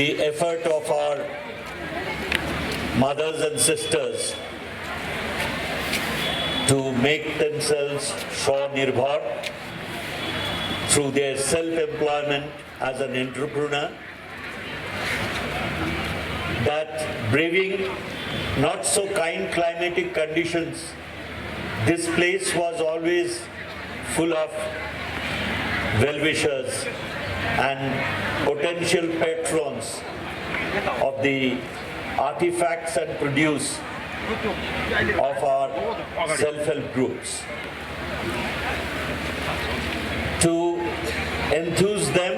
the effort of our mothers and sisters to make themselves Swa-Nirbhar through their self-employment as an entrepreneur, that braving not so kind climatic conditions, this place was always full of well-wishers and potential patrons of the artifacts and produce of our self-help groups. To enthuse them,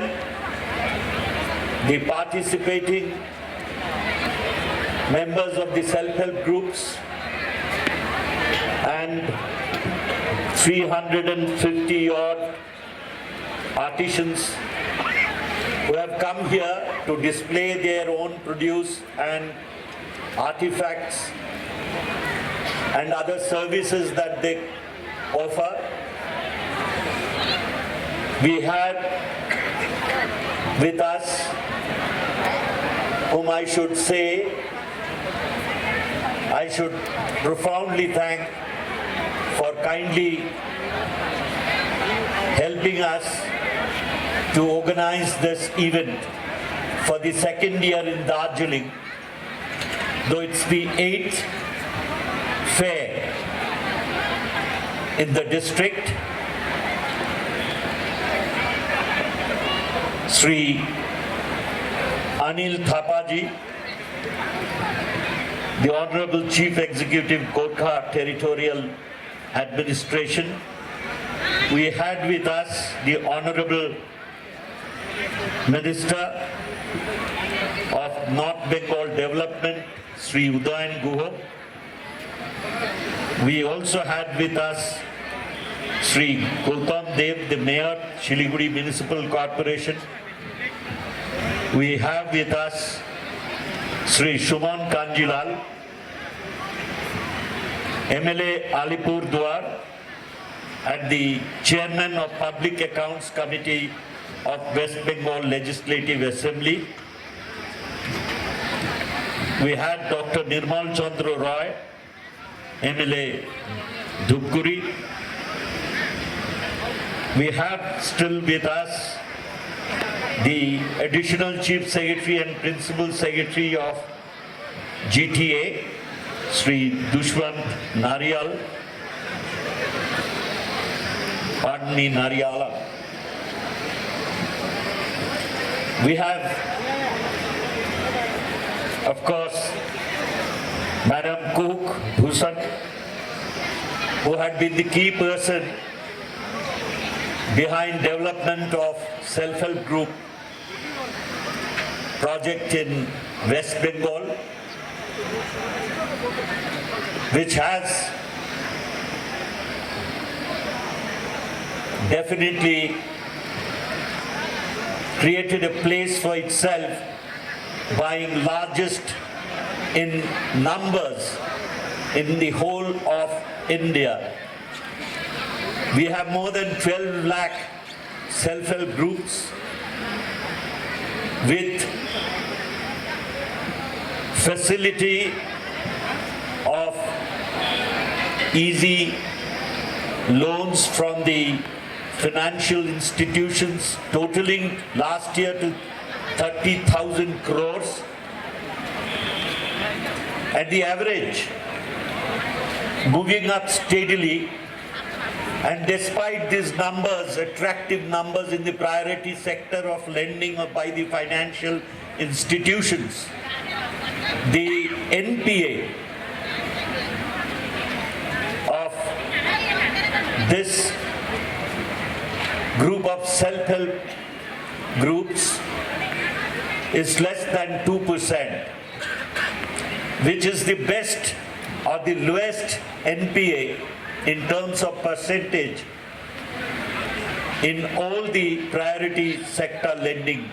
the participating members of the self-help groups and 350 odd artisans who have come here to display their own produce and artifacts and other services that they offer. We had with us, whom I should profoundly thank for kindly helping us to organize this event for the second year in Darjeeling, though it's the 8th fair in the district. Sri Anil Thapaji, the Honorable Chief Executive, Gorkha Territorial Administration. We had with us the Honorable Minister of North Bengal Development, Sri Udayan Guha. We also had with us Sri Gautam Dev, the Mayor, Siliguri Municipal Corporation. We have with us Sri Shuman Kanjilal, MLA Alipur Duar, and the Chairman of Public Accounts Committee of West Bengal Legislative Assembly. We had Dr. Nirmal Chandra Roy, MLA Dhupguri. We have still with us the Additional Chief Secretary and Principal Secretary of GTA, Sri Dushwant Nariyal, pardon me, Nariyala. We have, of course, Madam Cook Bhusan, who had been the key person behind development of self-help group project in West Bengal, which has definitely created a place for itself, being largest in numbers in the whole of India. We have more than 12 lakh self-help groups with facility of easy loans from the financial institutions totaling last year to 30,000 crores. At the average, moving up steadily, and despite these numbers, attractive numbers in the priority sector of lending by the financial institutions, the NPA of this group of self-help groups is less than 2%, which is the best or the lowest NPA in terms of percentage in all the priority sector lending,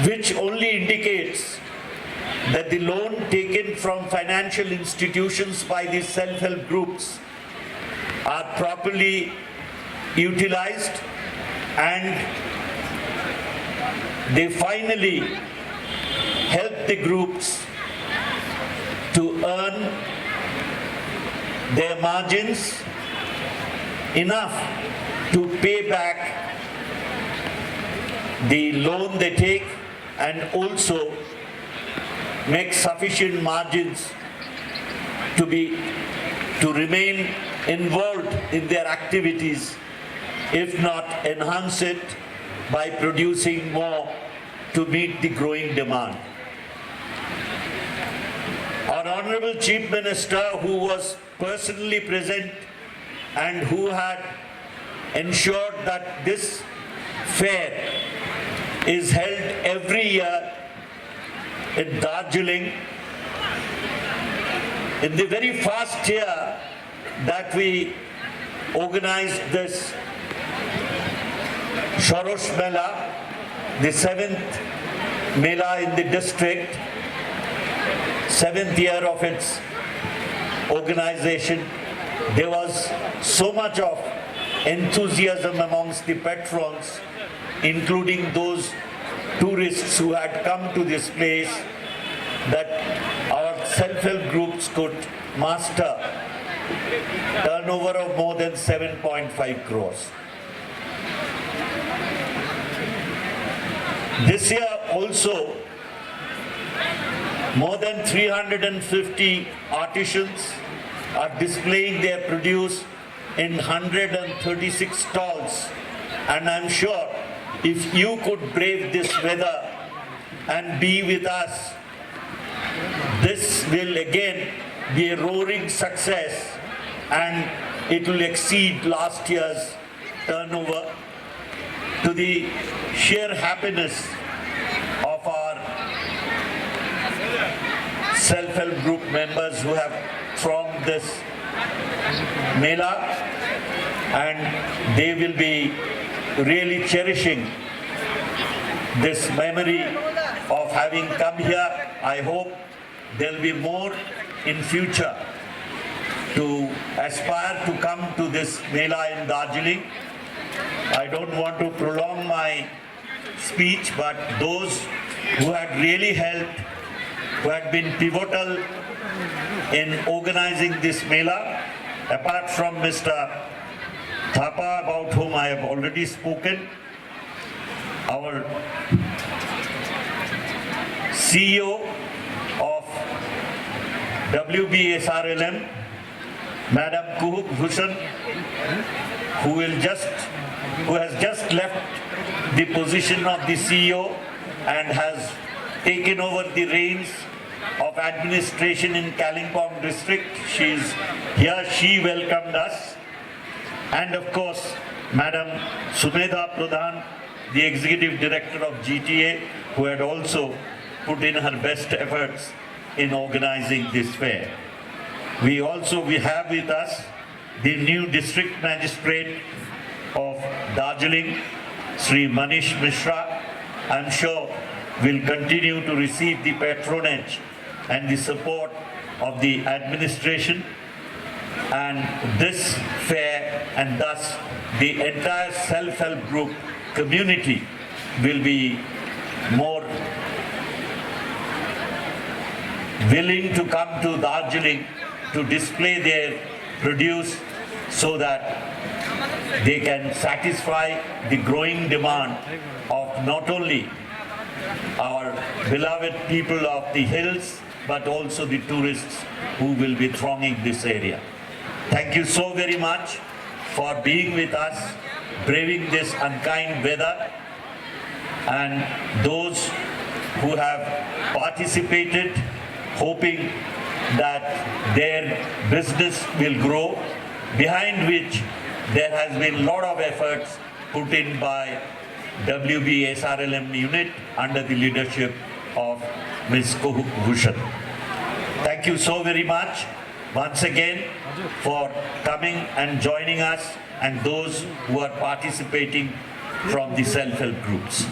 which only indicates that the loan taken from financial institutions by these self-help groups are properly utilized and they finally help the groups to earn their margins enough to pay back the loan they take and also make sufficient margins to remain involved in their activities, if not enhance it by producing more to meet the growing demand. Our Honorable Chief Minister, who was personally present and who had ensured that this fair is held every year in Darjeeling, in the very first year that we organized this Saras Mela, the 7th Mela in the district, 7th year of its organization, there was so much of enthusiasm amongst the patrons, including those tourists who had come to this place, that our self-help groups could master turnover of more than 7.5 crores. This year also, more than 350 artisans are displaying their produce in 136 stalls, and I'm sure if you could brave this weather and be with us, this will again be a roaring success and it will exceed last year's turnover, to the sheer happiness of our self-help group members who have formed this Mela, and they will be really cherishing this memory of having come here. I hope there will be more in future to aspire to come to this Mela in Darjeeling. I don't want to prolong my speech, but those who had really helped, who had been pivotal in organizing this Mela, apart from Mr. Thapa, about whom I have already spoken, our CEO of WBSRLM, Madam Kuhuk Bhushan, who has just left the position of the CEO and has taken over the reins of administration in Kalimpong district. She is here, she welcomed us. And of course, Madam Sumedha Pradhan, the Executive Director of GTA, who had also put in her best efforts in organizing this fair. We have with us the new District Magistrate of Darjeeling, Sri Manish Mishra. I'm sure will continue to receive the patronage and the support of the administration, and this fair and thus the entire self-help group community will be more willing to come to Darjeeling to display their produce so that they can satisfy the growing demand of not only our beloved people of the hills, but also the tourists who will be thronging this area. Thank you so very much for being with us, braving this unkind weather, and those who have participated, hoping that their business will grow, behind which there has been a lot of efforts put in by WBSRLM unit under the leadership of Ms. Kuhuk Bhushan. Thank you so very much once again for coming and joining us, and those who are participating from the self-help groups.